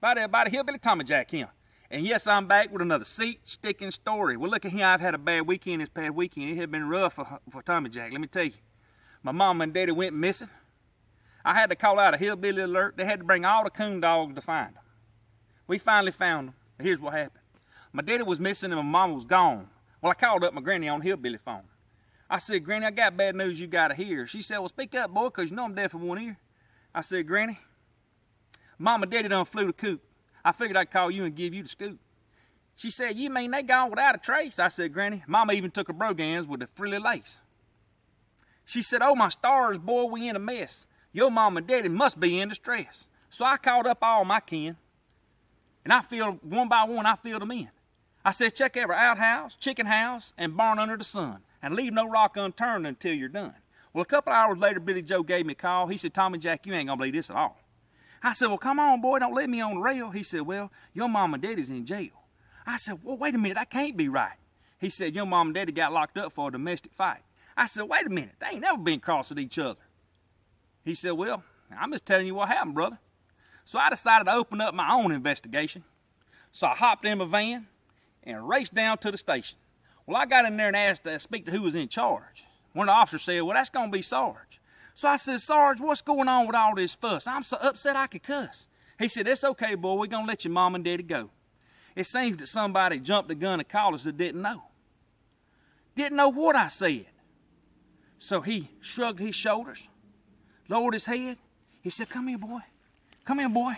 By the Hillbilly Tommyjack here. And yes, I'm back with another seat-sticking story. Well, look at here, I've had a bad weekend this past weekend. It had been rough for Tommyjack, let me tell you. My mom and daddy went missing. I had to call out a hillbilly alert. They had to bring all the coon dogs to find them. We finally found them. Here's what happened. My daddy was missing and my mom was gone. Well, I called up my granny on the hillbilly phone. I said, Granny, I got bad news you gotta hear. She said, well, speak up, boy, because you know I'm deaf in one ear. I said, Granny, Mom and Daddy done flew the coop. I figured I'd call you and give you the scoop. She said, you mean they gone without a trace? I said, Granny, Mama even took her brogans with a frilly lace. She said, oh, my stars, boy, we in a mess. Your mom and daddy must be in distress. So I called up all my kin, and I filled, one by one, I filled them in. I said, check every outhouse, chicken house, and barn under the sun, and leave no rock unturned until you're done. Well, a couple hours later, Billy Joe gave me a call. He said, Tommy Jack, you ain't gonna believe this at all. I said, well, come on, boy, don't let me on the rail. He said, well, your mom and daddy's in jail. I said, well, wait a minute, that can't be right. He said, your mom and daddy got locked up for a domestic fight. I said, wait a minute, they ain't never been crossing each other. He said, well, I'm just telling you what happened, brother. So I decided to open up my own investigation. So I hopped in my van and raced down to the station. Well, I got in there and asked to speak to who was in charge. One of the officers said, well, that's going to be Sarge. So I said, Sarge, what's going on with all this fuss? I'm so upset I could cuss. He said, it's okay, boy, we're going to let your mom and daddy go. It seems that somebody jumped the gun and called us that didn't know. Didn't know what I said. So he shrugged his shoulders, lowered his head. He said, come here, boy. Come here, boy.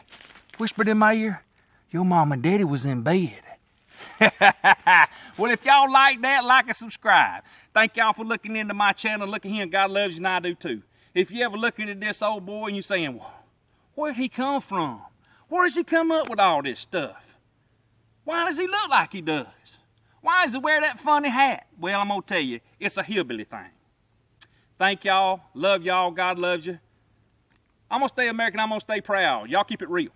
Whispered in my ear, your mom and daddy was in bed. Well, if y'all like that, like and subscribe. Thank y'all for looking into my channel. Look at him. God loves you and I do too. If you ever looking at this old boy and you're saying, well, where'd he come from? Where does he come up with all this stuff? Why does he look like he does? Why does he wear that funny hat? Well, I'm going to tell you, it's a hillbilly thing. Thank y'all. Love y'all. God loves you. I'm going to stay American. I'm going to stay proud. Y'all keep it real.